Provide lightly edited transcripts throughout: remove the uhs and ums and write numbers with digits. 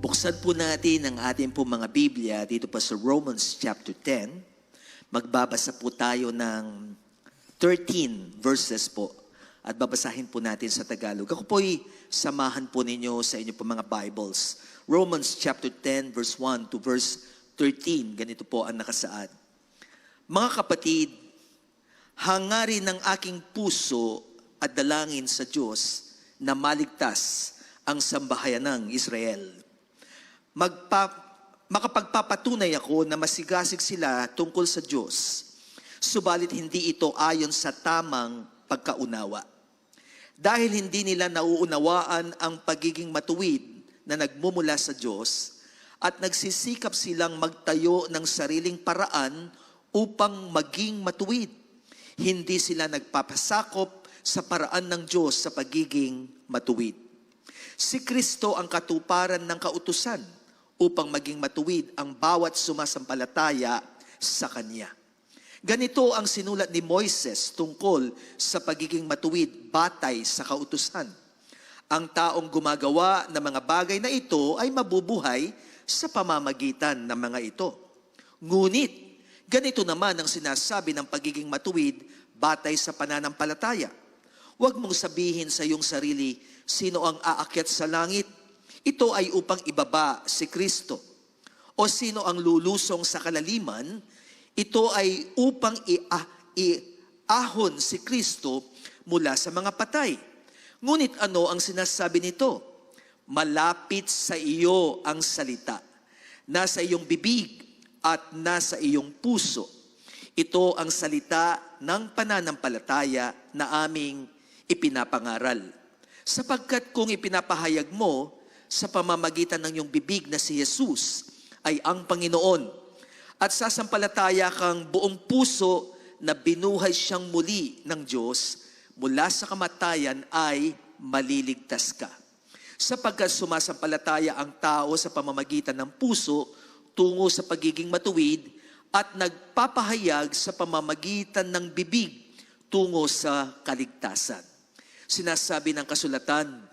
Buksan po natin ang ating po mga Biblia dito pa sa Romans chapter 10. Magbabasa po tayo ng 13 verses po at babasahin po natin sa Tagalog. Ako po'y samahan po ninyo sa inyo po mga Bibles. Romans chapter 10 verse 1 to verse 13. Ganito po ang nakasaad. Mga kapatid, hangarin ng aking puso at dalangin sa Diyos na maligtas ang sambahayanang Israel. Makapagpapatunay ako na masigasig sila tungkol sa Diyos, subalit hindi ito ayon sa tamang pagkaunawa. Dahil hindi nila nauunawaan ang pagiging matuwid na nagmumula sa Diyos at nagsisikap silang magtayo ng sariling paraan upang maging matuwid. Hindi sila nagpapasakop sa paraan ng Diyos sa pagiging matuwid. Si Kristo ang katuparan ng kautusan upang maging matuwid ang bawat sumasampalataya sa Kanya. Ganito ang sinulat ni Moises tungkol sa pagiging matuwid batay sa kautusan. Ang taong gumagawa ng mga bagay na ito ay mabubuhay sa pamamagitan ng mga ito. Ngunit, ganito naman ang sinasabi ng pagiging matuwid batay sa pananampalataya. Huwag mong sabihin sa iyong sarili, sino ang aakyat sa langit? Ito ay upang ibaba si Kristo. O sino ang lulusong sa kalaliman? Ito ay upang iahon si Kristo mula sa mga patay. Ngunit ano ang sinasabi nito? Malapit sa iyo ang salita. Nasa iyong bibig at nasa iyong puso. Ito ang salita ng pananampalataya na aming ipinapangaral. Sapagkat kung ipinapahayag mo sa pamamagitan ng iyong bibig na si Jesus ay ang Panginoon at sasampalataya kang buong puso na binuhay siyang muli ng Diyos mula sa kamatayan ay maliligtas ka. Sapagkat sumasampalataya ang tao sa pamamagitan ng puso tungo sa pagiging matuwid at nagpapahayag sa pamamagitan ng bibig tungo sa kaligtasan. Sinasabi ng kasulatan,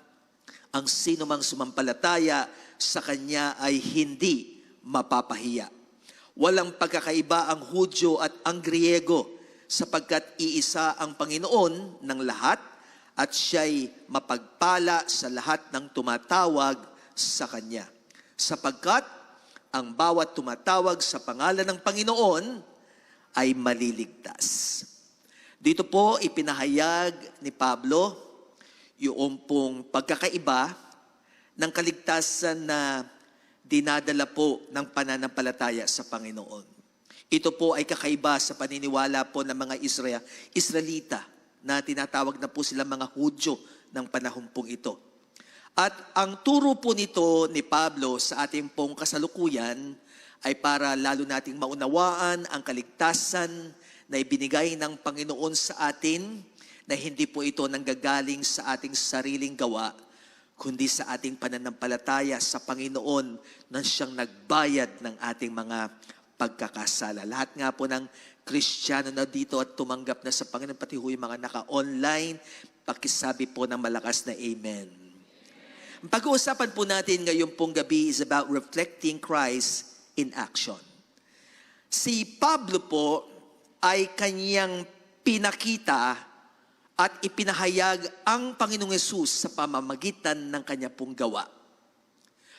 ang sinumang sumampalataya sa Kanya ay hindi mapapahiya. Walang pagkakaiba ang Hudyo at ang Griego sapagkat iisa ang Panginoon ng lahat at siya'y mapagpala sa lahat ng tumatawag sa Kanya. Sapagkat ang bawat tumatawag sa pangalan ng Panginoon ay maliligtas. Dito po ipinahayag ni Pablo yung pong pagkakaiba ng kaligtasan na dinadala po ng pananampalataya sa Panginoon. Ito po ay kakaiba sa paniniwala po ng mga Israelita na tinatawag na po sila mga Hudyo ng panahon pong ito. At ang turo po nito ni Pablo sa ating pong kasalukuyan ay para lalo nating maunawaan ang kaligtasan na ibinigay ng Panginoon sa atin na hindi po ito nanggagaling sa ating sariling gawa, kundi sa ating pananampalataya sa Panginoon na siyang nagbayad ng ating mga pagkakasala. Lahat nga po ng Kristiyano na dito at tumanggap na sa Panginoon, pati yung mga naka-online, pakisabi po ng malakas na Amen. Ang pag-uusapan po natin ngayon pong gabi is about reflecting Christ in action. Si Pablo po ay kanyang pinakita at ipinahayag ang Panginoong Yesus sa pamamagitan ng kanya pong gawa.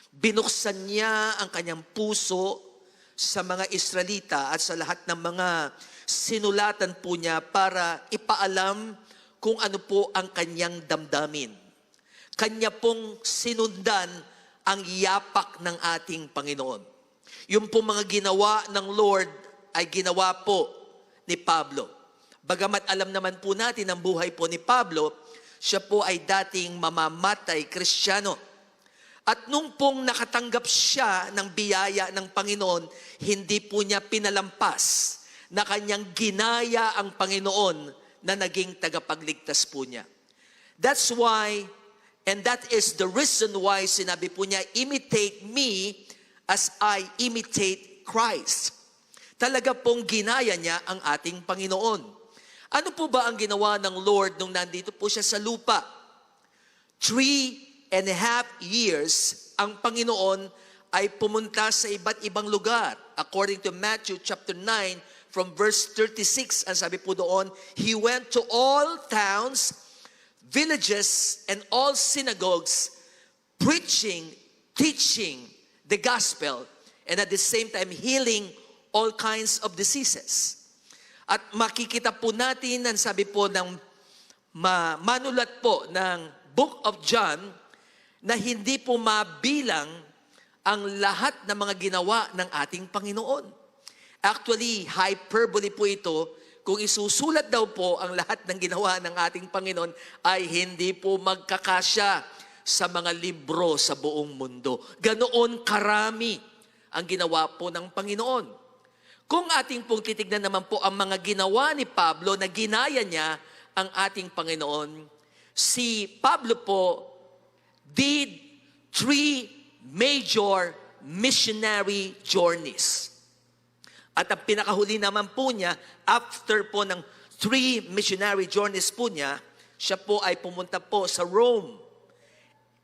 Binuksan niya ang kanyang puso sa mga Israelita at sa lahat ng mga sinulatan po niya para ipaalam kung ano po ang kanyang damdamin. Kanya pong sinundan ang yapak ng ating Panginoon. Yung pong mga ginawa ng Lord ay ginawa po ni Pablo. Bagamat alam naman po natin ang buhay po ni Pablo, siya po ay dating mamamatay Kristiyano. At nung pong nakatanggap siya ng biyaya ng Panginoon, hindi po niya pinalampas na kanyang ginaya ang Panginoon na naging tagapagligtas po niya. That's why, and that is the reason why sinabi po niya, imitate me as I imitate Christ. Talaga pong ginaya niya ang ating Panginoon. Ano po ba ang ginawa ng Lord nung nandito po siya sa lupa? 3.5 years ang Panginoon ay pumunta sa iba't ibang lugar. According to Matthew chapter 9, from verse 36, ang sabi po doon, He went to all towns, villages, and all synagogues, preaching, teaching the gospel, and at the same time healing all kinds of diseases. At makikita po natin, ang sabi po ng manulat po ng Book of John, na hindi po mabilang ang lahat ng mga ginawa ng ating Panginoon. Actually, hyperbole po ito. Kung isusulat daw po ang lahat ng ginawa ng ating Panginoon, ay hindi po magkakasya sa mga libro sa buong mundo. Ganoon karami ang ginawa po ng Panginoon. Kung ating pong titignan naman po ang mga ginawa ni Pablo na ginaya niya ang ating Panginoon, si Pablo po did 3 major missionary journeys. At ang pinakahuli naman po niya, after po ng 3 missionary journeys po niya, siya po ay pumunta po sa Rome.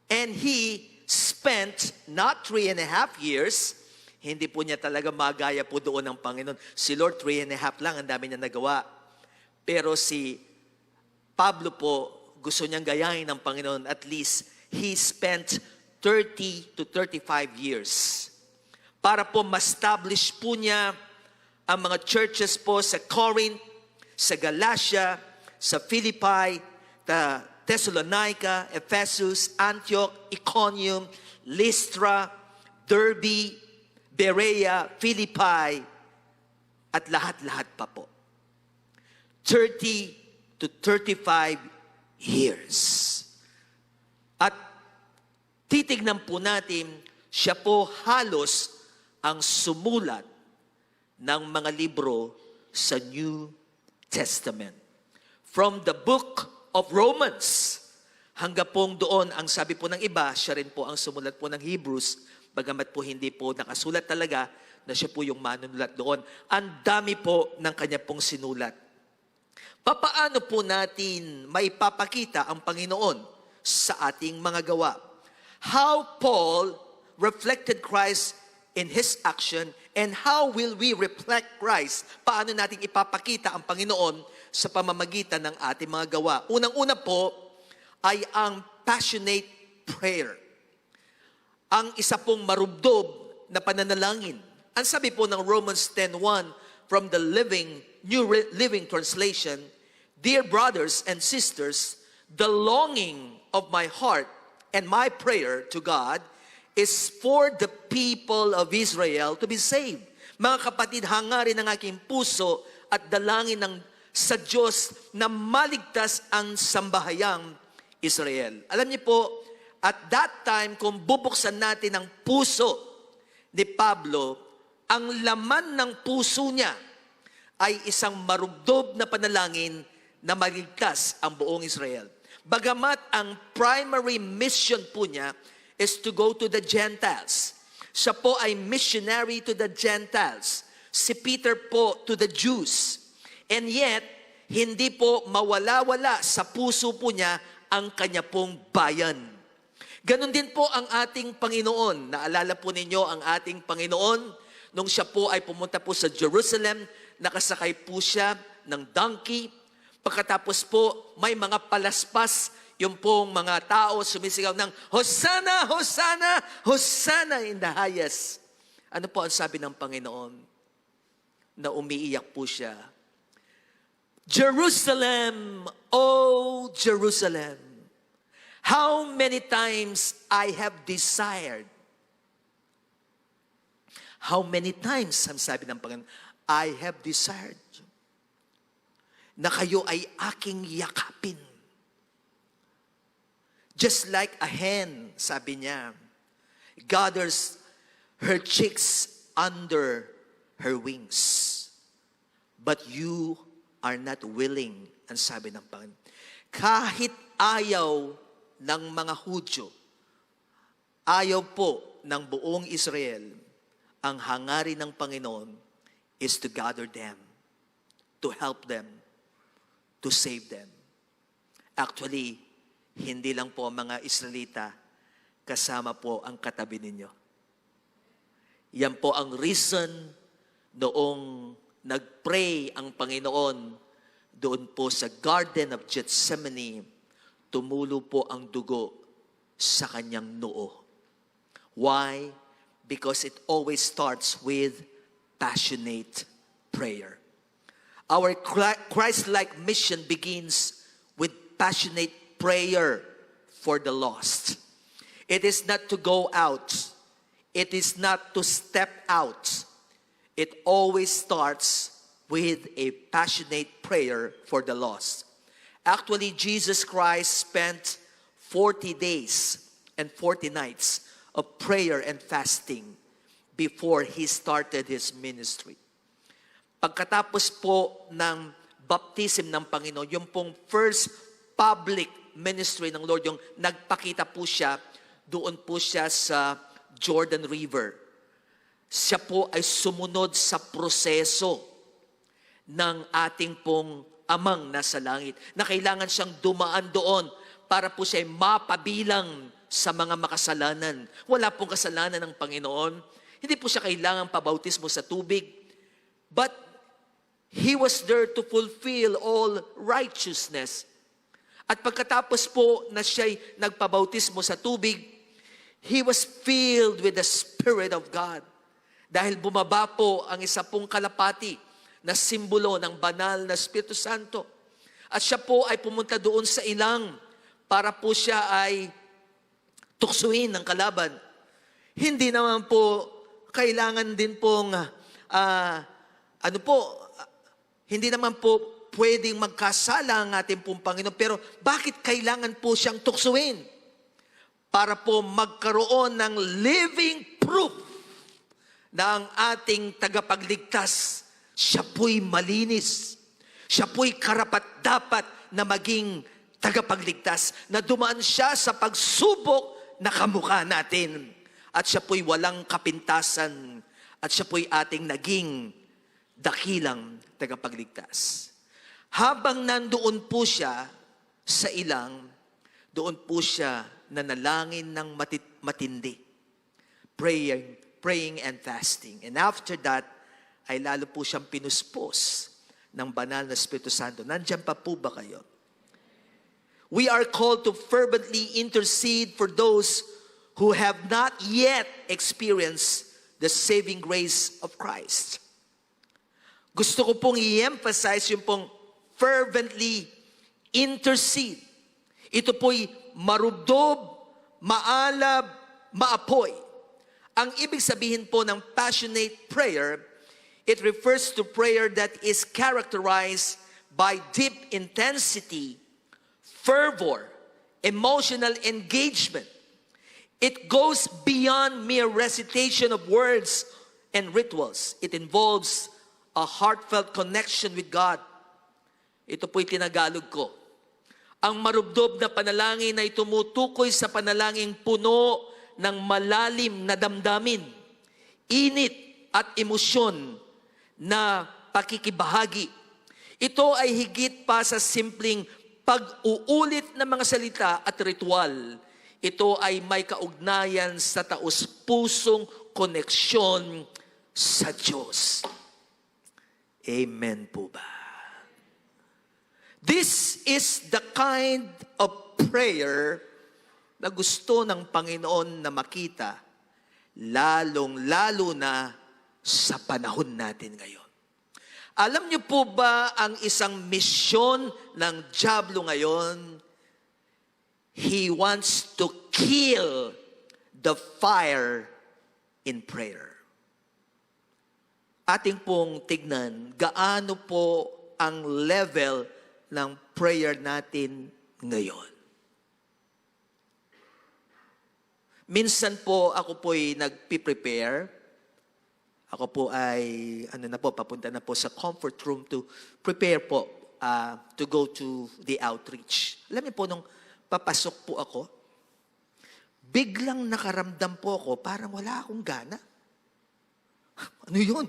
And he spent not 3.5 years, hindi po niya talaga magaya po doon ng Panginoon. Si Lord 3.5 lang, ang dami niya nagawa. Pero si Pablo po, gusto niyang gayahin ng Panginoon. At least, he spent 30 to 35 years para po ma-establish po niya ang mga churches po sa Corinth, sa Galatia, sa Philippi, Thessalonica, Ephesus, Antioch, Iconium, Lystra, Derbe, Berea, Philippi, at lahat-lahat pa po. 30 to 35 years. At titignan po natin, siya po halos ang sumulat ng mga libro sa New Testament. From the book of Romans, hanggang pong doon, ang sabi po ng iba, siya rin po ang sumulat po ng Hebrews, bagamat po hindi po nakasulat talaga na siya po yung manunulat doon. Ang dami po ng kanya pong sinulat. Papaano po natin maipapakita ang Panginoon sa ating mga gawa? How Paul reflected Christ in his action, and how will we reflect Christ? Paano natin ipapakita ang Panginoon sa pamamagitan ng ating mga gawa? Unang-una po ay ang passionate prayer. Ang isa pong marubdob na pananalangin. Ang sabi po ng Romans 10:1 from the New Living Translation, Dear brothers and sisters, the longing of my heart and my prayer to God is for the people of Israel to be saved. Mga kapatid, hangarin ng aking puso at dalangin sa Diyos na maligtas ang sambahayang Israel. Alam niyo po, at that time, kung bubuksan natin ang puso ni Pablo, ang laman ng puso niya ay isang marubdob na panalangin na maligtas ang buong Israel. Bagamat ang primary mission po niya is to go to the Gentiles. Siya po ay missionary to the Gentiles. Si Peter po to the Jews. And yet, hindi po mawala-wala sa puso po niya ang kanya pong bayan. Ganon din po ang ating Panginoon. Naalala po ninyo ang ating Panginoon nung siya po ay pumunta po sa Jerusalem, nakasakay po siya ng donkey. Pagkatapos po, may mga palaspas, yung pong mga tao sumisigaw ng, Hosanna, Hosanna, Hosanna in the highest. Ano po ang sabi ng Panginoon? Na umiiyak po siya. Jerusalem, oh Jerusalem, how many times I have desired. How many times, ang sabi ng Panginoon, I have desired na kayo ay aking yakapin. Just like a hen, sabi niya, gathers her chicks under her wings. But you are not willing, ang sabi ng Panginoon. Kahit ayaw ng mga Hudyo, ayaw po ng buong Israel, ang hangarin ng Panginoon is to gather them, to help them, to save them. Actually, hindi lang po mga Israelita kasama po ang katabi ninyo. Yan po ang reason noong nagpray ang Panginoon doon po sa Garden of Gethsemane, tumulo po ang dugo sa kanyang noo. Why? Because it always starts with passionate prayer. Our Christ-like mission begins with passionate prayer for the lost. It is not to go out. It is not to step out. It always starts with a passionate prayer for the lost. Actually, Jesus Christ spent 40 days and 40 nights of prayer and fasting before He started His ministry. Pagkatapos po ng baptism ng Panginoon, yung pong first public ministry ng Lord, yung nagpakita po siya, doon po siya sa Jordan River. Siya po ay sumunod sa proseso ng ating pong amang nasa langit, na kailangan siyang dumaan doon para po siya mapabilang sa mga makasalanan. Wala pong kasalanan ng Panginoon. Hindi po siya kailangang pabautismo sa tubig. But He was there to fulfill all righteousness. At pagkatapos po na siya'y nagpabautismo sa tubig, He was filled with the Spirit of God. Dahil bumaba po ang isa pong kalapati na simbolo ng banal na Espiritu Santo. At siya po ay pumunta doon sa ilang para po siya ay tuksuin ng kalaban. Hindi naman po kailangan din pong hindi naman po pwedeng magkasala ang ating pong Panginoon. Pero bakit kailangan po siyang tuksuin? Para po magkaroon ng living proof na ang ating tagapagligtas, siya po'y malinis. Siya po'y karapat-dapat na maging tagapagligtas. Na dumaan siya sa pagsubok na kamukha natin. At siya po'y walang kapintasan. At siya po'y ating naging dakilang tagapagligtas. Habang nandoon po siya sa ilang, doon po siya nanalangin ng matindi. Praying and fasting. And after that, ay lalo po siyang pinuspos ng banal na Espiritu Santo. Nandiyan pa po ba kayo? We are called to fervently intercede for those who have not yet experienced the saving grace of Christ. Gusto ko pong i-emphasize yung pong fervently intercede. Ito po'y marubdob, maalab, maapoy. Ang ibig sabihin po ng passionate prayer, it refers to prayer that is characterized by deep intensity, fervor, emotional engagement. It goes beyond mere recitation of words and rituals. It involves a heartfelt connection with God. Ito po'y tinagalog ko. Ang marubdob na panalangin ay tumutukoy sa panalangin puno ng malalim na damdamin, init at emosyon na pakikibahagi. Ito ay higit pa sa simpleng pag-uulit ng mga salita at ritual. Ito ay may kaugnayan sa taos-pusong koneksyon sa Diyos. Amen po ba? This is the kind of prayer na gusto ng Panginoon na makita, lalong-lalo na sa panahon natin ngayon. Alam niyo po ba ang isang misyon ng dyablo ngayon? He wants to kill the fire in prayer. Ating pong tignan, gaano po ang level ng prayer natin ngayon. Minsan po ako po'y nagpi-prepare. Ako po ay, papunta na po sa comfort room to prepare po to go to the outreach. Alam niyo po, nung papasok po ako, biglang nakaramdam po ako, parang wala akong gana. Ano yun?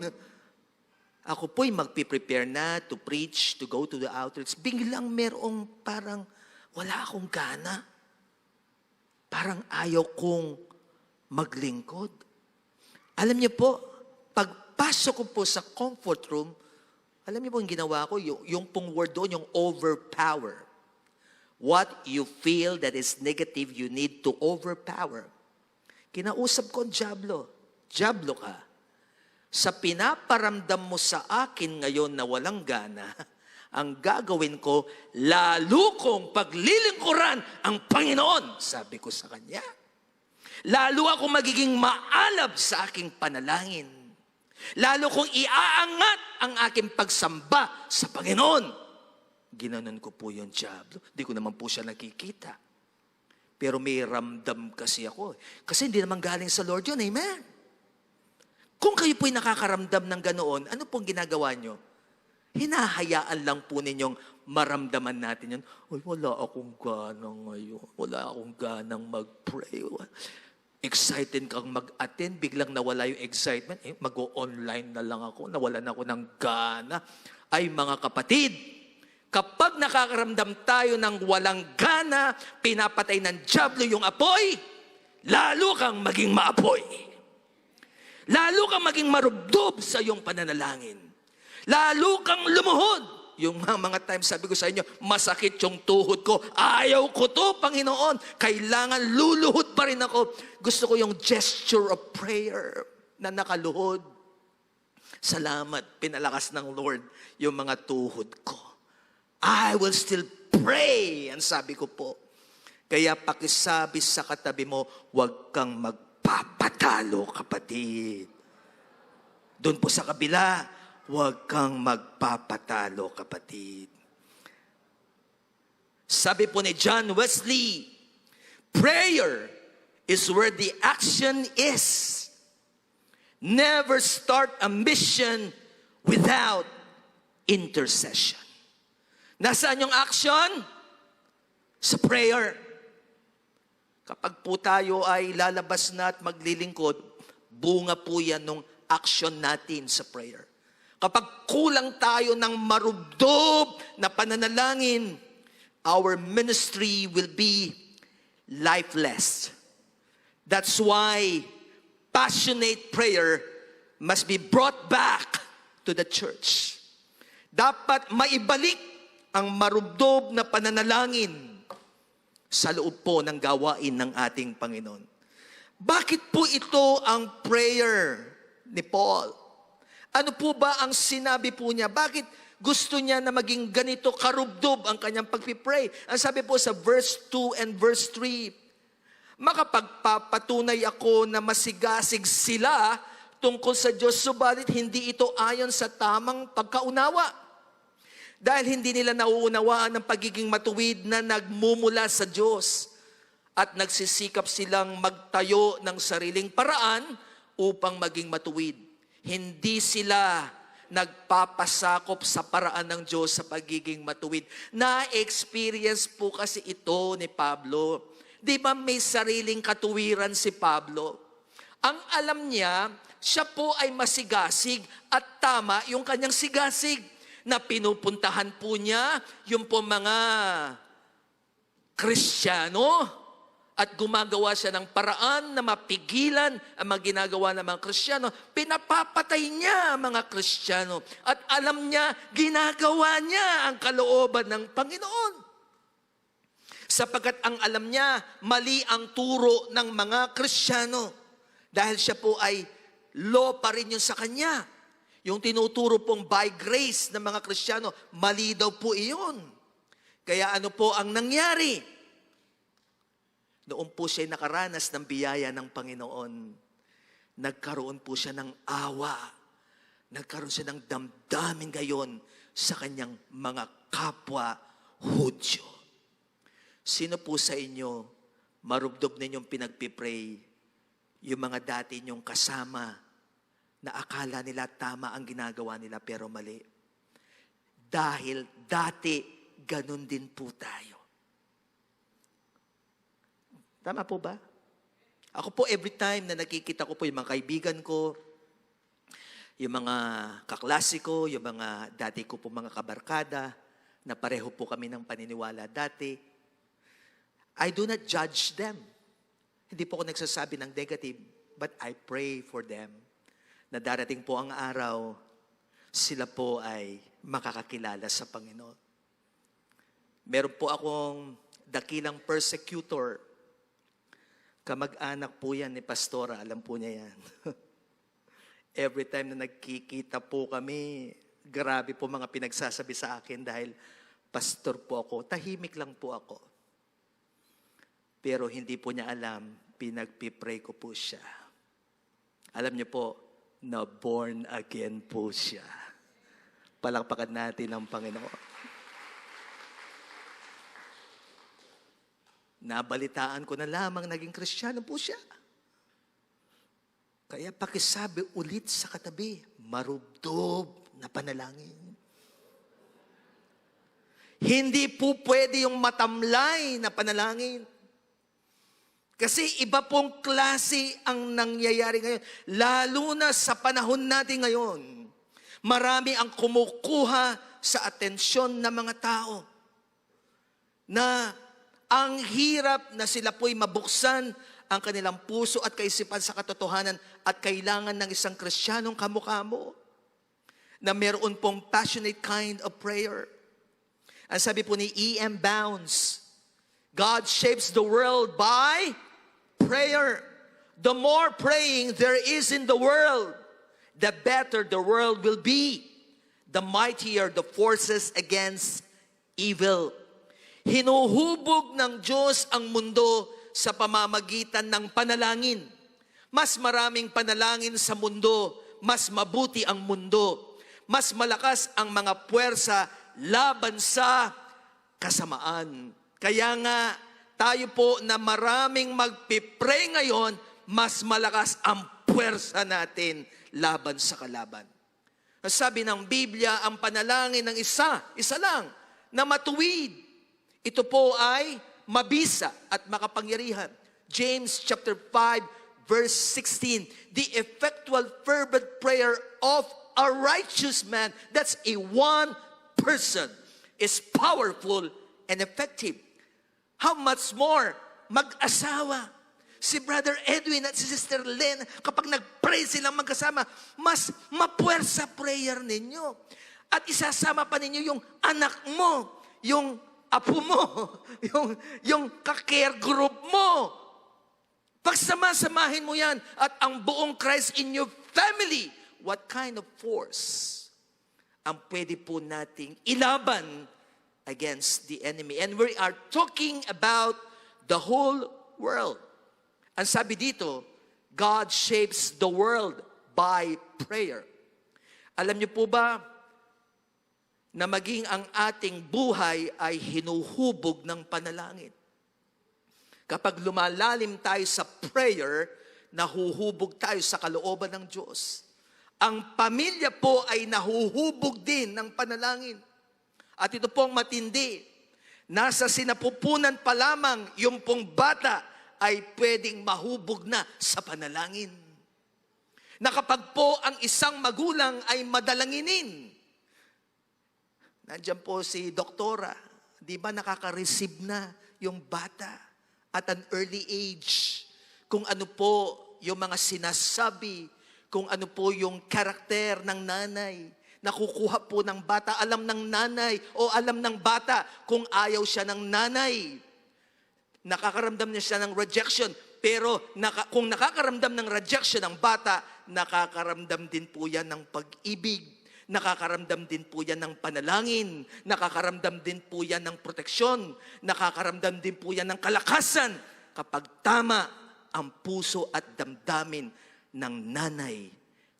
Ako po'y magpi-prepare na to preach, to go to the outreach. Biglang merong parang wala akong gana. Parang ayaw kong maglingkod. Alam niyo po, pagpasok ko po sa comfort room, alam niyo po yung ginawa ko, yung pong word doon, yung overpower. What you feel that is negative, you need to overpower. Kinausap ko ang Diablo. Diablo ka. Sa pinaparamdam mo sa akin ngayon na walang gana, ang gagawin ko, lalo kong paglilingkuran ang Panginoon, sabi ko sa kanya. Lalo ako magiging maalab sa aking panalangin. Lalo kong iaangat ang aking pagsamba sa Panginoon. Ginanon ko po yung Diablo. Hindi ko naman po siya nakikita. Pero may ramdam kasi ako. Kasi hindi naman galing sa Lord yun, amen? Kung kayo po'y nakakaramdam ng ganoon, ano pong ginagawa nyo? Hinahayaan lang po ninyong maramdaman natin yun. Uy, wala akong gana ngayon. Wala akong ganang mag-pray. Excited kang mag-attend, biglang nawala yung excitement. Mag-o-online na lang ako. Nawalan ako ng gana. Ay mga kapatid, kapag nakakaramdam tayo ng walang gana, pinapatay ng Diablo yung apoy, lalo kang maging maapoy. Lalo kang maging marubdob sa iyong pananalangin. Lalo kang lumuhod. Yung mga times sabi ko sa inyo, masakit yung tuhod ko. Ayaw ko to, Panginoon. Kailangan luluhod pa rin ako. Gusto ko yung gesture of prayer na nakaluhod. Salamat, pinalakas ng Lord yung mga tuhod ko. I will still pray. Ang sabi ko po. Kaya pakisabi sa katabi mo, huwag kang magpapatalo, kapatid. Doon po sa kabila, huwag kang magpapatalo, kapatid. Sabi po ni John Wesley, prayer is where the action is. Never start a mission without intercession. Nasaan yung action? Sa prayer. Kapag po tayo ay lalabas na at maglilingkod, bunga po yan nung action natin sa prayer. Kapag kulang tayo ng marubdob na pananalangin, our ministry will be lifeless. That's why passionate prayer must be brought back to the church. Dapat maibalik ang marubdob na pananalangin sa loob po ng gawain ng ating Panginoon. Bakit po ito ang prayer ni Paul? Ano po ba ang sinabi po niya? Bakit gusto niya na maging ganito karubdob ang kanyang pagpipray? Ang sabi po sa verse 2 and verse 3, makapagpapatunay ako na masigasig sila tungkol sa Diyos, subalit hindi ito ayon sa tamang pagkaunawa. Dahil hindi nila nauunawaan ang pagiging matuwid na nagmumula sa Diyos at nagsisikap silang magtayo ng sariling paraan upang maging matuwid. Hindi sila nagpapasakop sa paraan ng Diyos sa pagiging matuwid. Na-experience po kasi ito ni Pablo. Di ba may sariling katuwiran si Pablo? Ang alam niya, siya po ay masigasig at tama yung kanyang sigasig na pinupuntahan po niya yung po mga Kristiyano at gumagawa siya ng paraan na mapigilan ang mga ginagawa ng mga Kristiyano. Pinapapatay niya ang mga Kristiyano. At alam niya, ginagawa niya ang kalooban ng Panginoon. Sapagkat ang alam niya, mali ang turo ng mga Kristiyano. Dahil siya po ay law pa rin yun sa kanya. Yung tinuturo pong by grace ng mga Kristiyano, mali daw po iyon. Kaya ano po ang nangyari? Noon po siya nakaranas ng biyaya ng Panginoon. Nagkaroon po siya ng awa. Nagkaroon siya ng damdamin gayon sa kanyang mga kapwa Hudyo. Sino po sa inyo, marubdob ninyong pinagpipray, yung mga dati ninyong kasama na akala nila tama ang ginagawa nila pero mali? Dahil dati, ganun din po tayo. Tama po ba? Ako po every time na nakikita ko po yung mga kaibigan ko, yung mga kaklase ko, yung mga dati ko po mga kabarkada, na pareho po kami ng paniniwala dati, I do not judge them. Hindi po ako nagsasabi ng negative, but I pray for them na darating po ang araw, sila po ay makakakilala sa Panginoon. Meron po akong dakilang persecutor. Kamag-anak po yan ni Pastora, alam po niya yan. Every time na nagkikita po kami, grabe po mga pinagsasabi sa akin dahil pastor po ako, tahimik lang po ako. Pero hindi po niya alam, pinagpipray ko po siya. Alam niyo po, na born again po siya. Palakpakan natin ang Panginoon. Nabalitaan ko na lamang naging Kristiyano po siya. Kaya pakisabi ulit sa katabi, marubdob na panalangin. Hindi po pwede yung matamlay na panalangin. Kasi iba pong klase ang nangyayari ngayon. Lalo na sa panahon natin ngayon. Marami ang kumukuha sa atensyon ng mga tao. Na ang hirap na sila po'y mabuksan ang kanilang puso at kaisipan sa katotohanan at kailangan ng isang Kristiyanong kamukha mo na meron pong passionate kind of prayer. Ang sabi po ni E.M. Bounds, God shapes the world by prayer. The more praying there is in the world, the better the world will be. The mightier the forces against evil. Hinuhubog ng Diyos ang mundo sa pamamagitan ng panalangin. Mas maraming panalangin sa mundo, mas mabuti ang mundo. Mas malakas ang mga puwersa laban sa kasamaan. Kaya nga, tayo po na maraming magpipray ngayon, mas malakas ang puwersa natin laban sa kalaban. Sabi ng Biblia, ang panalangin ng isa lang, na matuwid. Ito po ay mabisa at makapangyarihan. James chapter 5, verse 16, the effectual fervent prayer of a righteous man, that's a one person, is powerful and effective. How much more mag-asawa? Si Brother Edwin at si Sister Len, kapag nag-pray silang magkasama, mas mapuwersa prayer ninyo. At isasama pa ninyo yung anak mo, yung apo mo, yung ka-care group mo. Pagsama-samahin mo yan at ang buong Christ in your family, what kind of force ang pwede po nating ilaban against the enemy? And we are talking about the whole world. Ang sabi dito, God shapes the world by prayer. Alam niyo po ba na maging ang ating buhay ay hinuhubog ng panalangin? Kapag lumalalim tayo sa prayer, nahuhubog tayo sa kalooban ng Diyos. Ang pamilya po ay nahuhubog din ng panalangin. At ito pong matindi. Nasa sinapupunan pa lamang yung pong bata ay pwedeng mahubog na sa panalangin. Na kapag po ang isang magulang ay madalanginin. Nandiyan po si doktora, di ba nakaka-receive na yung bata at an early age. Kung ano po yung mga sinasabi, kung ano po yung karakter ng nanay. Nakukuha po ng bata, alam ng nanay o alam ng bata kung ayaw siya ng nanay. Nakakaramdam niya siya ng rejection. Pero kung nakakaramdam ng rejection ng bata, nakakaramdam din po yan ng pag-ibig. Nakakaramdam din po yan ng panalangin. Nakakaramdam din po yan ng proteksyon. Nakakaramdam din po yan ng kalakasan kapag tama ang puso at damdamin ng nanay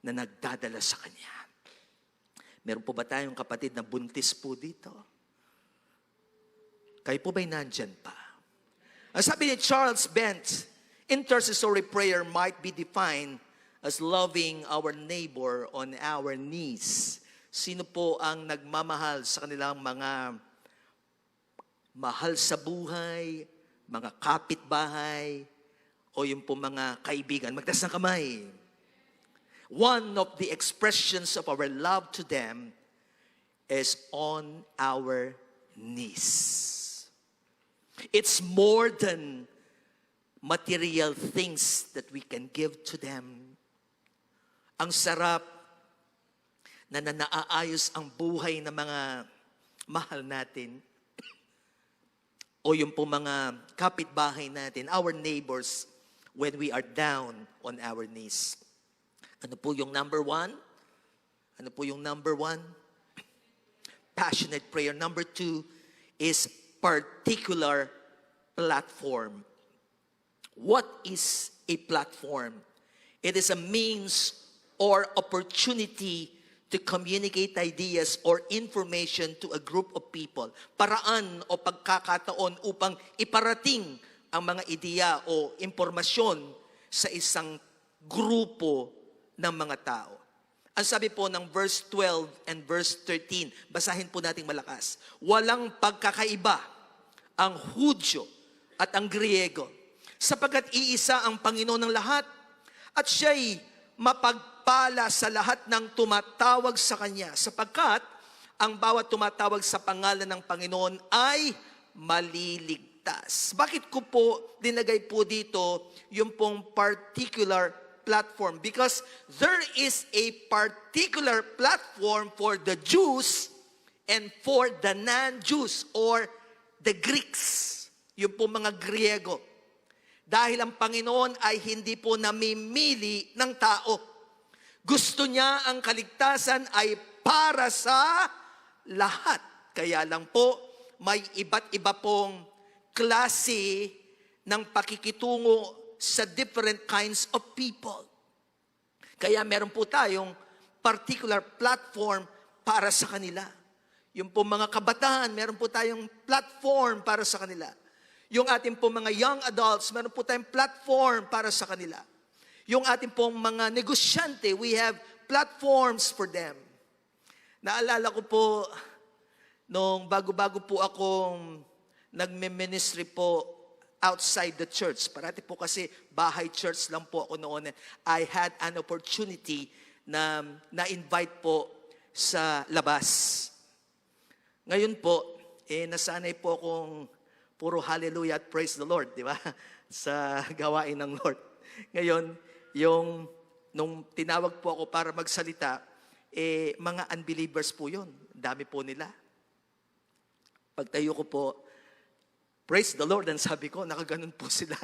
na nagdadala sa kanya. Meron po ba tayong kapatid na buntis po dito? Kayo po ba'y nandyan pa? Ang sabi ni Charles Bent, intercessory prayer might be defined as loving our neighbor on our knees. Sino po ang nagmamahal sa kanilang mga mahal sa buhay, mga kapitbahay, o yung po mga kaibigan? Magtaas ng kamay. One of the expressions of our love to them is on our knees. It's more than material things that we can give to them. Ang sarap na naaayos ang buhay ng mga mahal natin o yung po mga kapitbahay natin, our neighbors, when we are down on our knees. Ano po yung number one? Ano po yung number one? Passionate prayer. Number two is particular platform. What is a platform? It is a means or opportunity to communicate ideas or information to a group of people. Paraan o pagkakataon upang iparating ang mga ideya o impormasyon sa isang grupo ng mga tao. Ang sabi po ng verse 12 and verse 13, basahin po nating malakas. Walang pagkakaiba ang Hudyo at ang Griego, sapagkat iisa ang Panginoon ng lahat at siya'y mapagpala sa lahat ng tumatawag sa Kanya, sapagkat ang bawat tumatawag sa pangalan ng Panginoon ay maliligtas. Bakit ko po dinagay po dito yung pong particular platform? Because there is a particular platform for the Jews and for the non-Jews or the Greeks, yung po mga Griego. Dahil ang Panginoon ay hindi po namimili ng tao. Gusto niya ang kaligtasan ay para sa lahat. Kaya lang po, may iba't iba pong klase ng pakikitungo sa different kinds of people. Kaya meron po tayong particular platform para sa kanila. Yung po mga kabataan, meron po tayong platform para sa kanila. Yung ating po mga young adults, meron po tayong platform para sa kanila. Yung ating pong mga negosyante, we have platforms for them. Naalala ko po, nung bago-bago po akong nagme-ministry po outside the church. Parati po kasi bahay church lang po ako noon. I had an opportunity na na-invite po sa labas. Ngayon po, nasanay po akong puro hallelujah at praise the Lord, di ba? Sa gawain ng Lord. Ngayon, nung tinawag po ako para magsalita, mga unbelievers po yun. Dami po nila. Pagtayo ko po, praise the Lord, and sabi ko, nakaganon po sila.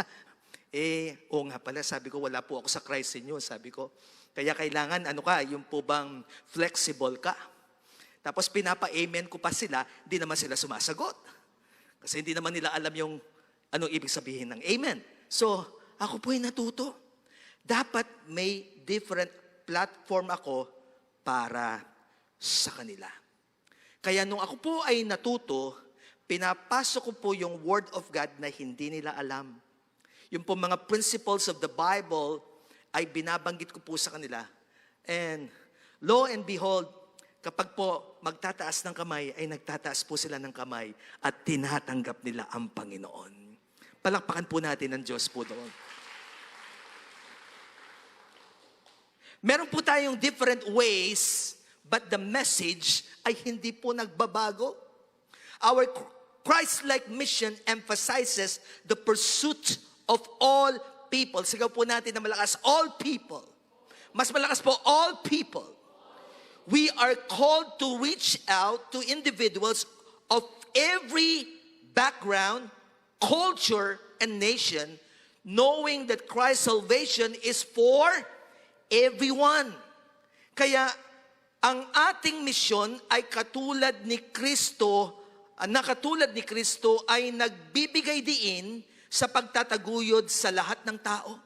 Oo nga pala, sabi ko, wala po ako sa Christ inyo, sabi ko. Kaya kailangan, yung po bang flexible ka? Tapos pinapa-amen ko pa sila, di naman sila sumasagot. Kasi hindi naman nila alam yung anong ibig sabihin ng amen. So, ako po ay natuto. Dapat may different platform ako para sa kanila. Kaya nung ako po ay natuto, pinapasok ko po yung Word of God na hindi nila alam. Yung po mga principles of the Bible ay binabanggit ko po sa kanila. And lo and behold, kapag po magtataas ng kamay, ay nagtataas po sila ng kamay at tinatanggap nila ang Panginoon. Palakpakan po natin ang Diyos po doon. Meron po tayong different ways, but the message ay hindi po nagbabago. Our Christ-like mission emphasizes the pursuit of all people. Sigaw po natin na malakas, all people. Mas malakas po, all people. We are called to reach out to individuals of every background, culture, and nation, knowing that Christ's salvation is for everyone. Kaya, ang ating misyon ay katulad ni Kristo, ay nagbibigay diin sa pagtataguyod sa lahat ng tao.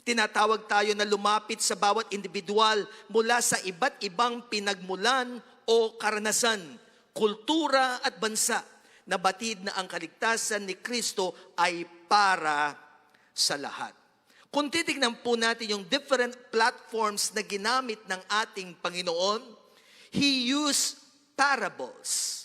Tinatawag tayo na lumapit sa bawat individual mula sa iba't ibang pinagmulan o karanasan, kultura at bansa, na batid na ang kaligtasan ni Kristo ay para sa lahat. Kung titignan po natin yung different platforms na ginamit ng ating Panginoon, He used parables.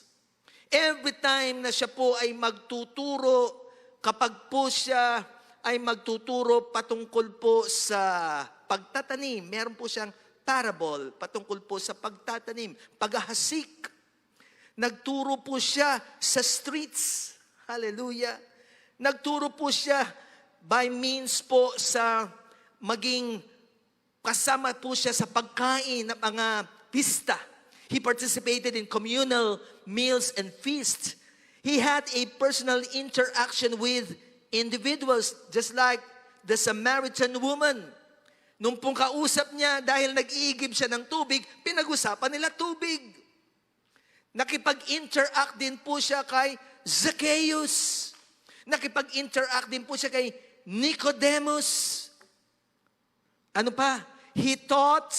Every time na siya po ay magtuturo, kapag po siya ay magtuturo patungkol po sa pagtatanim, meron po siyang parable patungkol po sa pagtatanim, paghahasik. Nagturo po siya sa streets. Hallelujah. Nagturo po siya by means po sa maging kasama po siya sa pagkain ng mga pista. He participated in communal meals and feasts. He had a personal interaction with individuals, just like the Samaritan woman. Nung pong kausap niya, dahil nag-iigib siya ng tubig, pinag-usapan nila tubig. Nakipag-interact din po siya kay Zacchaeus. Nakipag-interact din po siya kay Nicodemus. Ano pa? He taught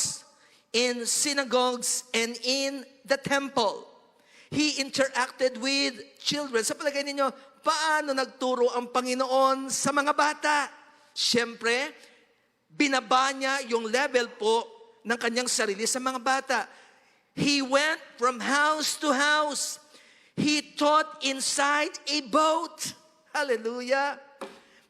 in synagogues and in the temple. He interacted with children. Sa palagay ninyo, paano nagturo ang Panginoon sa mga bata? Siyempre, binaba niya yung level po ng kanyang sarili sa mga bata. He went from house to house. He taught inside a boat. Hallelujah.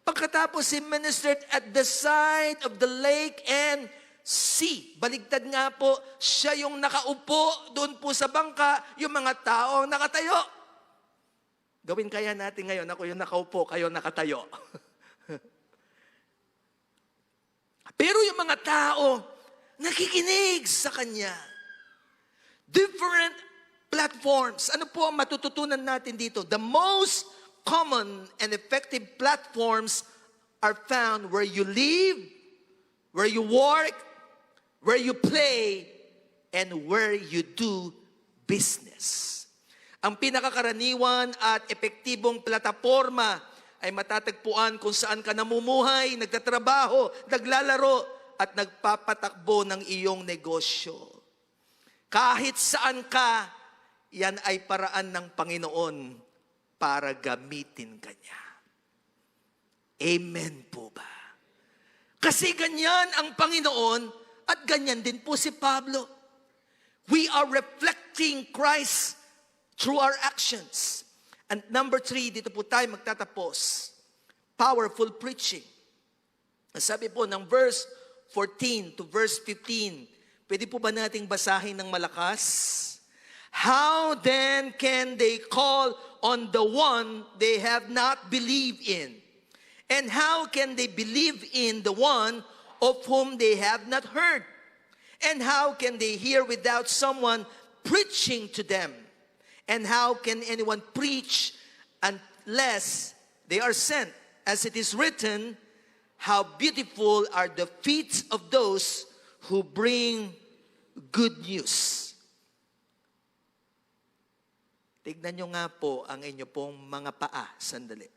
Pagkatapos he ministered at the side of the lake and sea. Baligtad nga po, siya yung nakaupo doon po sa bangka, yung mga tao ang nakatayo. Gawin kaya natin ngayon, ako yung nakaupo, kayo nakatayo. Pero yung mga tao, nakikinig sa kanya. Different platforms. Ano po ang matututunan natin dito? The most common and effective platforms are found where you live, where you work, where you play, and where you do business. Ang pinakakaraniwan at epektibong plataforma ay matatagpuan kung saan ka namumuhay, nagtatrabaho, naglalaro, at nagpapatakbo ng iyong negosyo. Kahit saan ka, yan ay paraan ng Panginoon para gamitin ka niya. Amen po ba? Kasi ganyan ang Panginoon at ganyan din po si Pablo. We are reflecting Christ through our actions. And number 3, dito po tayo magtatapos. Powerful preaching. Sabi po ng verse 14 to verse 15, pwede po ba nating basahin ng malakas? How then can they call on the one they have not believed in? And how can they believe in the one of whom they have not heard? And how can they hear without someone preaching to them? And how can anyone preach unless they are sent? As it is written, how beautiful are the feet of those who bring good news. Tignan nyo nga po ang inyo pong mga paa. Sandali.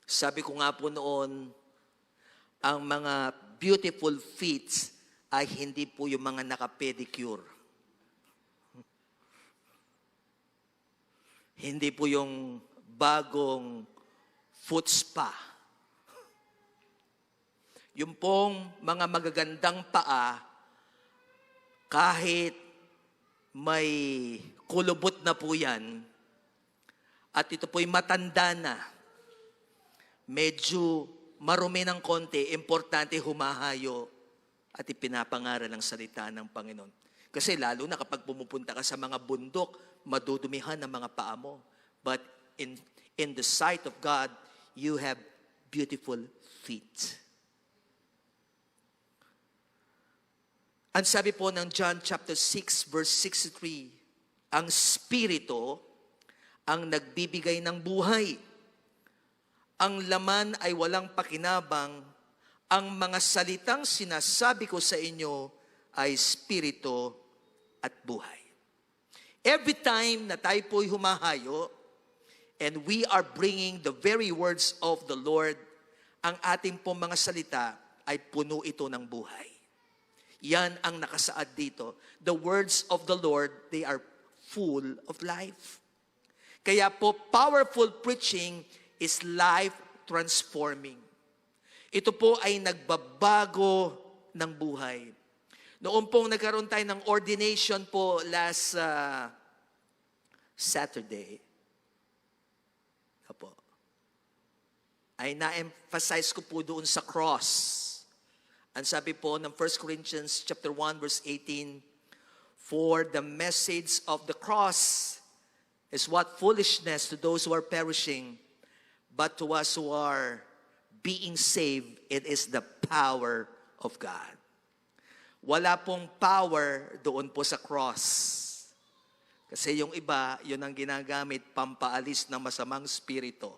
Sabi ko nga po noon, ang mga beautiful feet ay hindi po yung mga naka-pedicure. Hindi po yung bagong foot spa. Yung pong mga magagandang paa, kahit may kulubot na po yan, at ito po'y matanda na, medyo marumi ng konti, importante humahayo at ipinapangaral ang salita ng Panginoon. Kasi lalo na kapag pumupunta ka sa mga bundok, madudumihan ang mga paa mo. But in the sight of God, you have beautiful feet. Ang sabi po ng John chapter 6 verse 63, ang Espiritu ang nagbibigay ng buhay. Ang laman ay walang pakinabang. Ang mga salitang sinasabi ko sa inyo ay Espiritu at buhay. Every time na tayo po'y humahayo, and we are bringing the very words of the Lord, ang ating pong mga salita ay puno ito ng buhay. Yan ang nakasaad dito. The words of the Lord, they are full of life. Kaya po, powerful preaching is life-transforming. Ito po ay nagbabago ng buhay. Noong pong nagkaroon tayo ng ordination po last Saturday, po, ay na-emphasize ko po doon sa cross. Ang sabi po ng 1 Corinthians chapter 1 verse 18, for the message of the cross is what foolishness to those who are perishing, But to us who are being saved, it is the power of God. Wala pong power doon po sa cross. Kasi yung iba, yun ang ginagamit pampaalis ng masamang spirito.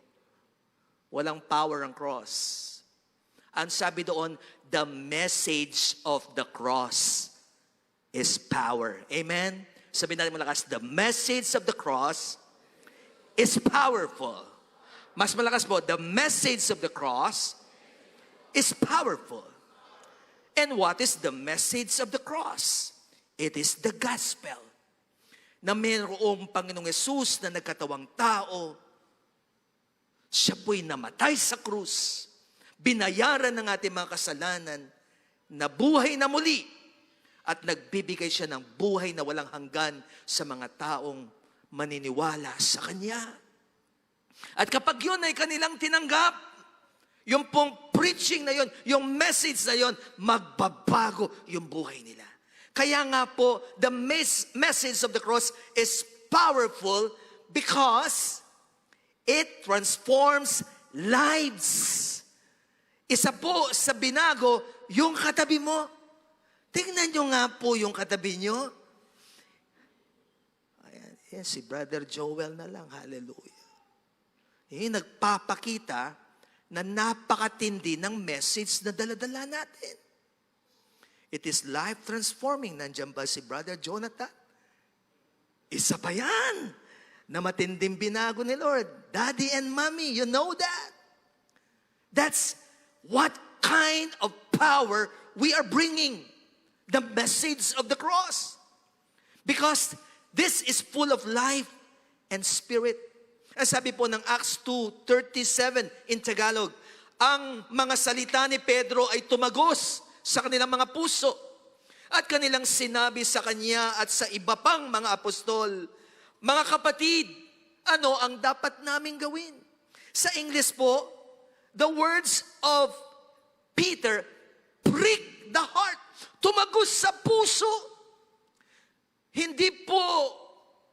Walang power ang cross. Ang sabi doon, the message of the cross is power. Amen? Sabihin natin malakas, the message of the cross is powerful. Mas malakas po, the message of the cross is powerful. And what is the message of the cross? It is the gospel. Na mayroong Panginoong Yesus na nagkatawang tao. Siya po'y namatay sa krus. Binayaran ng ating mga kasalanan. Nabuhay na muli. At nagbibigay siya ng buhay na walang hanggan sa mga taong maniniwala sa Kanya. At kapag yun ay kanilang tinanggap, yung pong preaching na yun, yung message na yun, magbabago yung buhay nila. Kaya nga po, the message of the cross is powerful because it transforms lives. Isa po sa binago, yung katabi mo. Tingnan nyo nga po yung katabi nyo. Ayan, si Brother Joel na lang, hallelujah. Nagpapakita na napakatindi ng message na daladala natin. It is life-transforming. Nandiyan ba si Brother Jonathan? Isa pa yan na matinding binago ni Lord. Daddy and Mommy, you know that? That's what kind of power we are bringing. The message of the cross. Because this is full of life and spirit. Ang sabi po ng Acts 2:37 in Tagalog, ang mga salita ni Pedro ay tumagos sa kanilang mga puso at kanilang sinabi sa kanya at sa iba pang mga apostol, mga kapatid, ano ang dapat naming gawin? Sa English po, the words of Peter prick the heart. Tumagos sa puso. Hindi po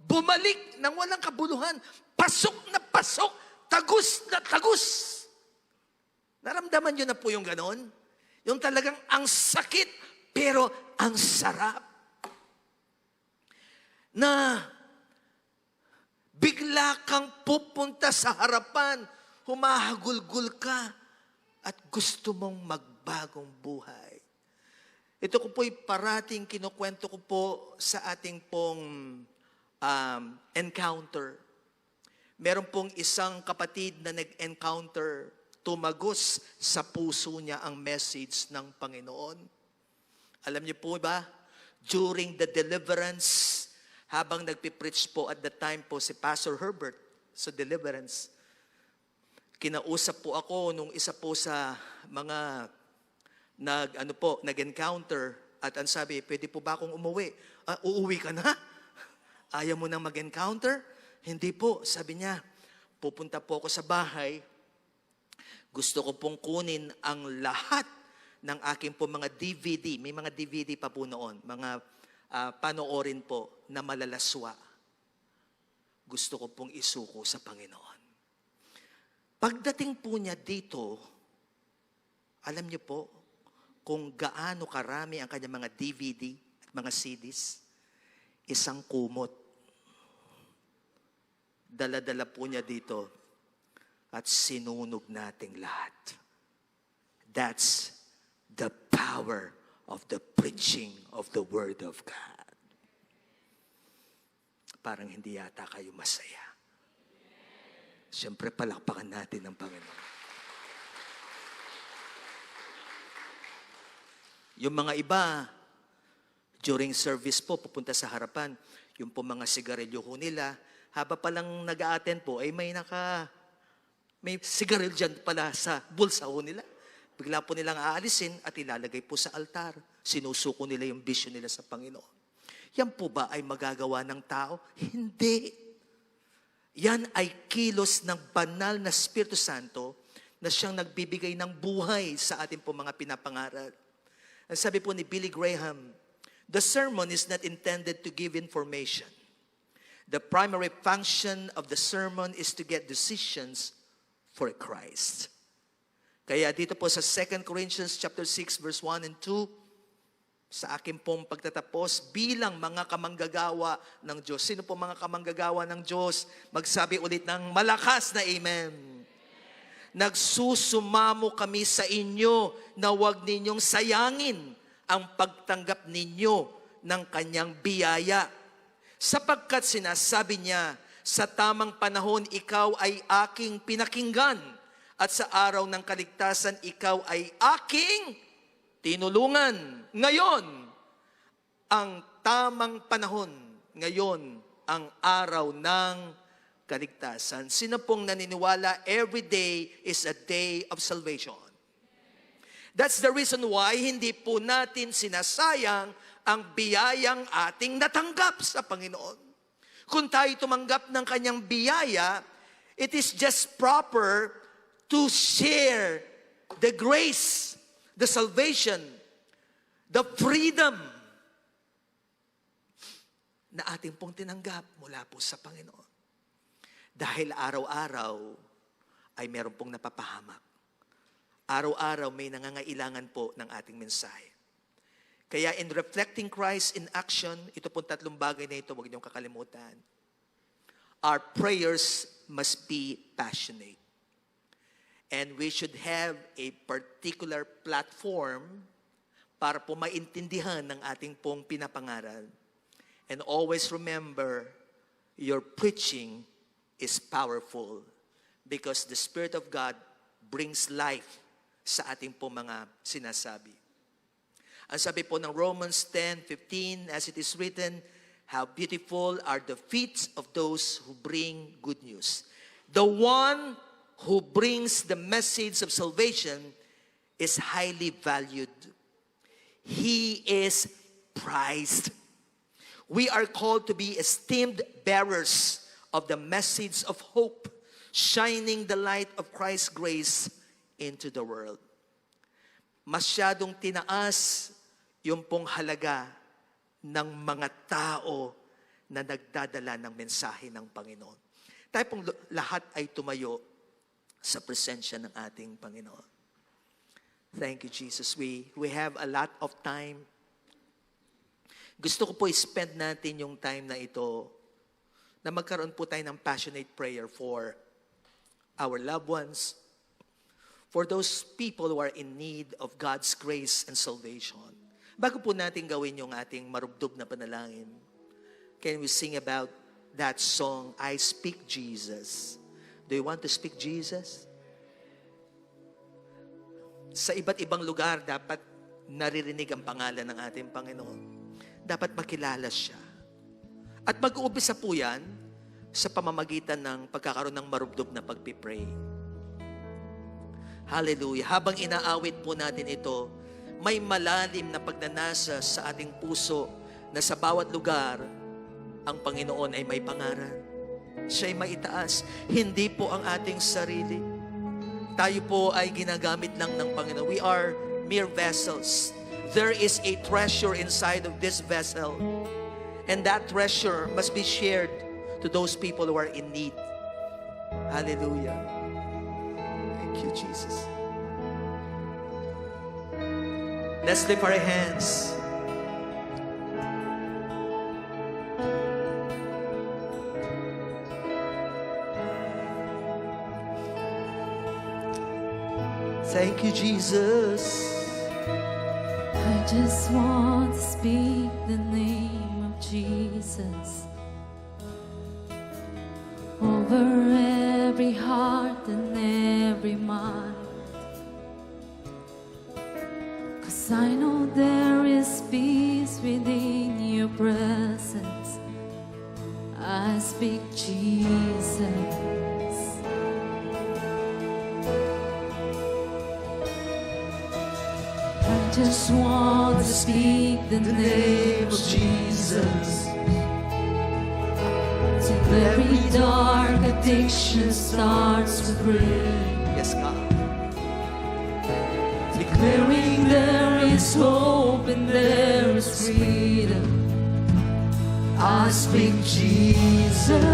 bumalik ng walang kabuluhan. Pasok na pasok. Tagos na tagos. Naramdaman nyo na po yung ganon? Yung talagang ang sakit, pero ang sarap. Na bigla kang pupunta sa harapan, humahagulgul ka, at gusto mong magbagong buhay. Ito ko po'y parating kinukwento ko po sa ating pong encounter. Meron pong isang kapatid na nag-encounter, tumagos sa puso niya ang message ng Panginoon. Alam niyo po ba, during the deliverance, habang nagpipreach po at the time po si Pastor Herbert sa deliverance, kinausap po ako nung isa po sa mga nag-encounter at ang sabi, pwede po ba akong umuwi? Uuwi ka na? Ayaw mo nang mag-encounter? Hindi po, sabi niya, pupunta po ako sa bahay, gusto ko pong kunin ang lahat ng aking po mga DVD. May mga DVD pa po noon. Mga panoorin po na malalaswa. Gusto ko pong isuko sa Panginoon. Pagdating po niya dito, alam niyo po kung gaano karami ang kanyang mga DVD at mga CDs. Isang kumot. Dala-dala po niya dito. At sinunog nating lahat. That's the power of the preaching of the Word of God. Parang hindi yata kayo masaya. Siyempre, palakpakan natin ang Panginoon. Yung mga iba, during service po, pupunta sa harapan, yung po mga sigarilyo ho nila, haba palang nag-a-attend po, ay may sigarilyo dyan pala sa bulsa ho nila. Bigla po nilang aalisin at ilalagay po sa altar. Sinusuko nila yung bisyo nila sa Panginoon. Yan po ba ay magagawa ng tao? Hindi. Yan ay kilos ng banal na Espiritu Santo na siyang nagbibigay ng buhay sa ating po mga pinapangaral. Ang sabi po ni Billy Graham, the sermon is not intended to give information. The primary function of the sermon is to get decisions for Christ. Kaya dito po sa 2 Corinthians chapter 6 verse 1 and 2, sa akin pong pagtatapos bilang mga kamanggagawa ng Diyos. Sino po mga kamanggagawa ng Diyos? Magsabi ulit ng malakas na amen. Nagsusumamo kami sa inyo na huwag ninyong sayangin ang pagtanggap ninyo ng kanyang biyaya. Sapagkat sinasabi niya, sa tamang panahon ikaw ay aking pinakinggan at sa araw ng kaligtasan ikaw ay aking tinulungan. Ngayon, ang tamang panahon, ngayon, ang araw ng kaligtasan. Sino pong naniniwala every day is a day of salvation? That's the reason why hindi po natin sinasayang ang biyayang ating natanggap sa Panginoon. Kung tayo tumanggap ng kanyang biyaya, it is just proper to share the grace, the salvation, the freedom na ating pong tinanggap mula po sa Panginoon. Dahil araw-araw ay meron pong napapahamak. Araw-araw may nangangailangan po ng ating mensahe. Kaya in reflecting Christ in action, ito pong tatlong bagay na ito, huwag niyong kakalimutan. Our prayers must be passionate. And we should have a particular platform para po maintindihan ng ating pong pinapangaral. And always remember, your preaching is powerful because the Spirit of God brings life sa ating pong mga sinasabi. Ang sabi po ng Romans 10:15, as it is written, how beautiful are the feet of those who bring good news. The one who brings the message of salvation is highly valued. He is prized. We are called to be esteemed bearers of the message of hope, shining the light of Christ's grace into the world. Masyadong tinaas yung pong halaga ng mga tao na nagdadala ng mensahe ng Panginoon. Tayo pong lahat ay tumayo sa presensya ng ating Panginoon. Thank you, Jesus. We have a lot of time. Gusto ko po i-spend natin yung time na ito na magkaroon po tayo ng passionate prayer for our loved ones, for those people who are in need of God's grace and salvation. Bago po natin gawin yung ating marubdob na panalangin, can we sing about that song, I Speak Jesus? Do you want to speak Jesus? Sa iba't ibang lugar, dapat naririnig ang pangalan ng ating Panginoon. Dapat makilala siya. At mag-uumpisa po yan sa pamamagitan ng pagkakaroon ng marubdob na pagpipray. Hallelujah. Habang inaawit po natin ito, may malalim na pagnanasa sa ating puso na sa bawat lugar, ang Panginoon ay may pangalan. Siya'y maitaas, hindi po ang ating sarili. Tayo po ay ginagamit lang ng Panginoon. We are mere vessels. There is a treasure inside of this vessel. And that treasure must be shared to those people who are in need. Hallelujah. Thank you, Jesus. Let's lift our hands. Thank you, Jesus. I just want to speak the name of Jesus over every heart and every mind. 'Cause I know there is peace within your presence. I speak Jesus. Just want to speak the name of Jesus. Till every dark addiction starts to break. Yes, God. Declaring there is hope and there is freedom. I speak Jesus.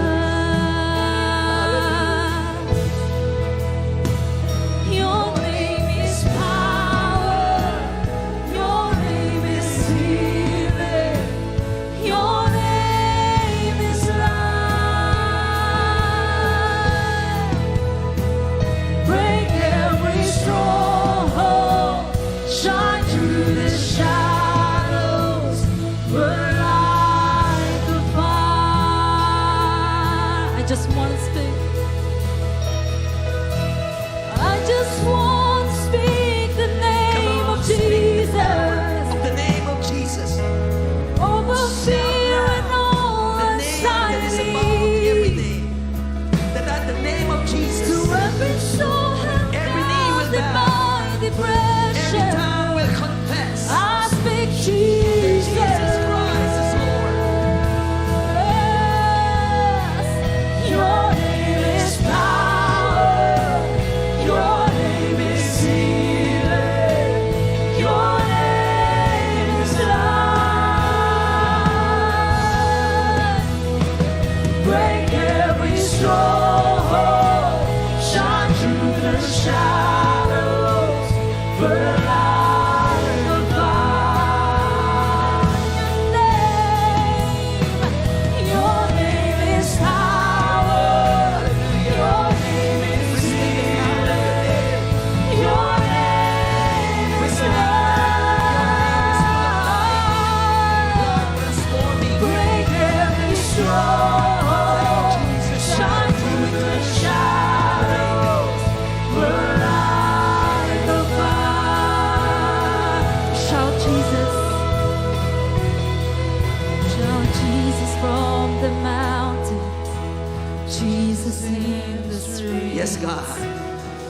Yes, God.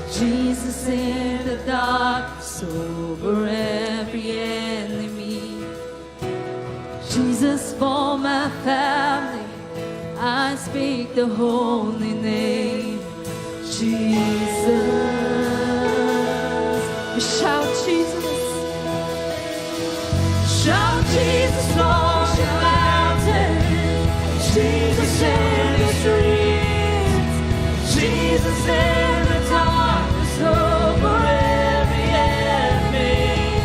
Jesus in the darkness over every enemy. Jesus for my family, I speak the holy name. Jesus. We shout Jesus. Shout Jesus on the mountain. Jesus in the streets. Jesus in the darkness over every enemy.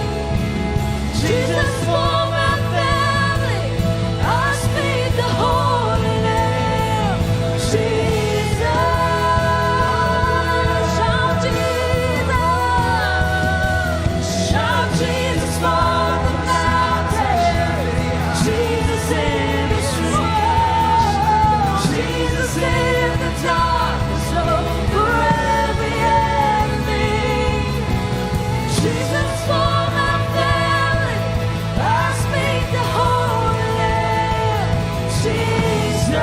Jesus for my family, I speak the holy name. Jesus, shout Jesus, shout Jesus for the mountain. Jesus in the street, Jesus in the darkness over every enemy. Jesus for my family, I speak the holy name. Jesus,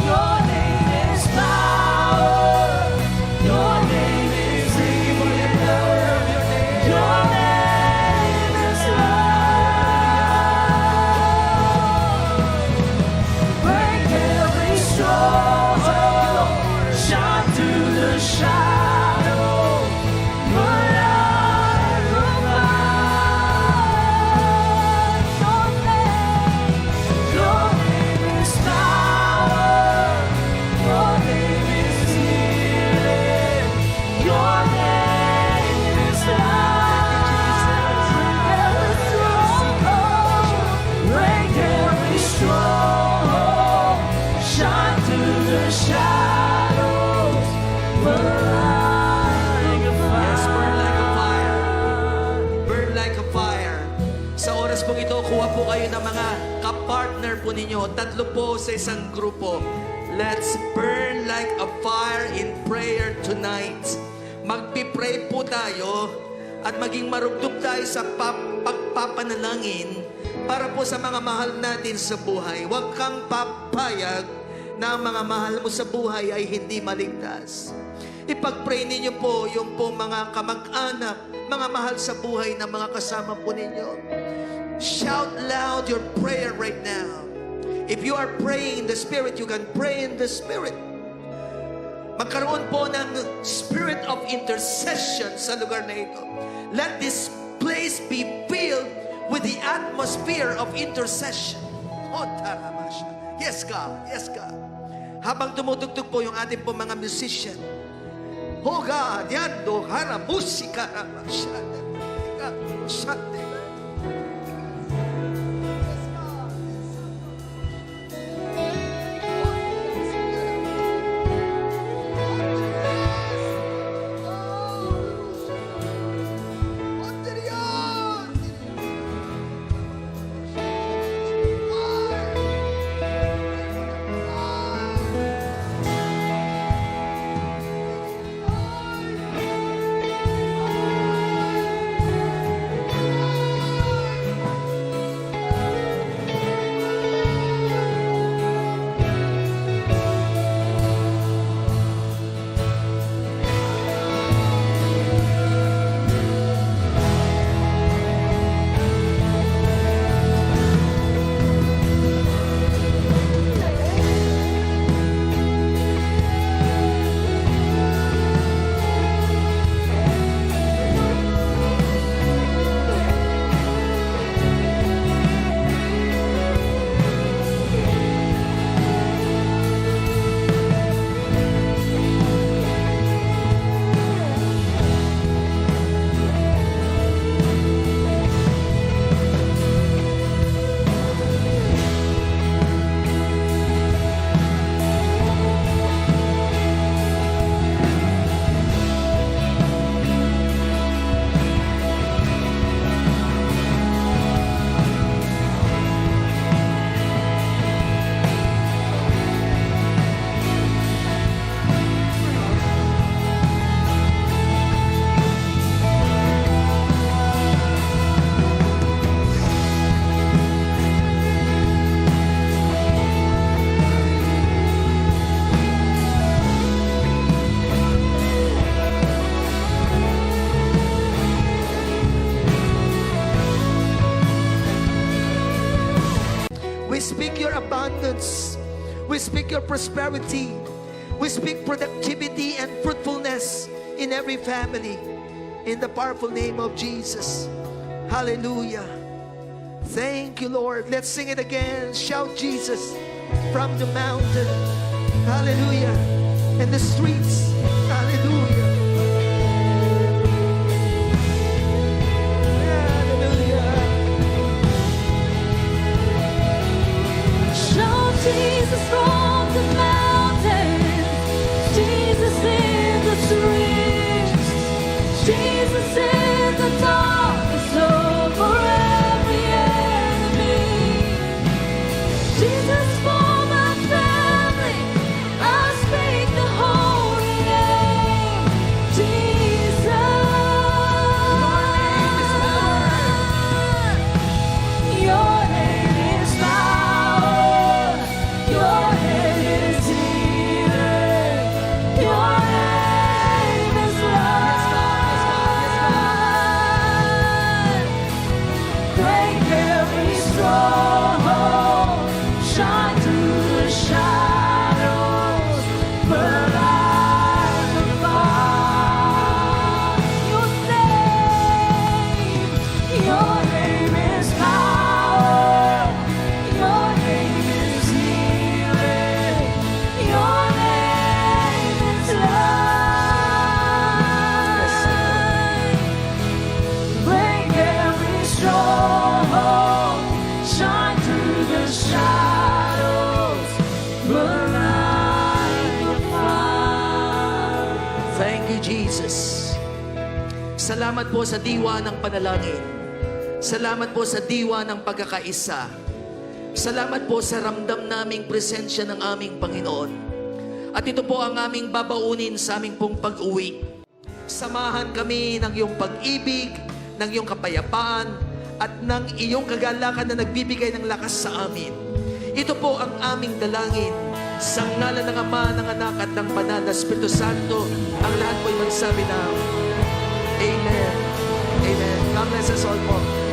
your name is power. Your name is healing. Your name is love. Break every stronghold, shine through the shadow, but I your name is power, your name is healing, your name is life. Break every stronghold, shine through the shadows, burn like a fire. Yes, burn like a fire. Burn like a fire. Sa oras pong ito, kuha po kayo ng mga kapartner po ninyo. Tatlo po sa isang grupo. Let's burn like a fire in prayer tonight. Magpipray po tayo at maging marugdog tayo sa pagpapanalangin para po sa mga mahal natin sa buhay. Huwag kang papayag na ang mga mahal mo sa buhay ay hindi maligtas. Ipag-pray ninyo po yung pong mga kamag-anak, mga mahal sa buhay na mga kasama po ninyo. Shout loud your prayer right now. If you are praying in the Spirit, you can pray in the Spirit. Magkaroon po ng spirit of intercession sa lugar na ito. Let this place be filled with the atmosphere of intercession. Oh, taramasya. Yes, God. Yes, God. Habang tumutugtog po yung ating po mga musician. Oh, God. Yan, dohara, musika, ramasya. Shante. speak your prosperity. We speak productivity and fruitfulness in every family. In the powerful name of Jesus. Hallelujah. Thank you, Lord. Let's sing it again. Shout Jesus from the mountain. Hallelujah. In the streets. Hallelujah. Hallelujah. Shout Jesus from the mountain, Jesus in the streets, Jesus in the darkness over every enemy. Jesus for my family, I speak the holy name, Jesus. Your name is power. Your name is healing. Your name is life. Break every stronghold. Shine through the shadows. Burn like a fire. Your name is power. Your name is healing. Your name is life. Break every stronghold. Shine through the shadows. Burn like a fire. Thank you, Jesus. Salamat po sa diwa ng panalangin. Salamat po sa diwa ng pagkakaisa. Salamat po sa ramdam naming presensya ng aming Panginoon. At ito po ang aming babaunin sa aming pong pag-uwi. Samahan kami ng iyong pag-ibig, ng iyong kapayapaan, at ng iyong kagalakan na nagbibigay ng lakas sa amin. Ito po ang aming dalangin. Sa ngalan ng Ama, ng Anak, at ng Banal na Espiritu Santo, ang lahat po'y magsabi na, Amen. Amen. God bless us all po.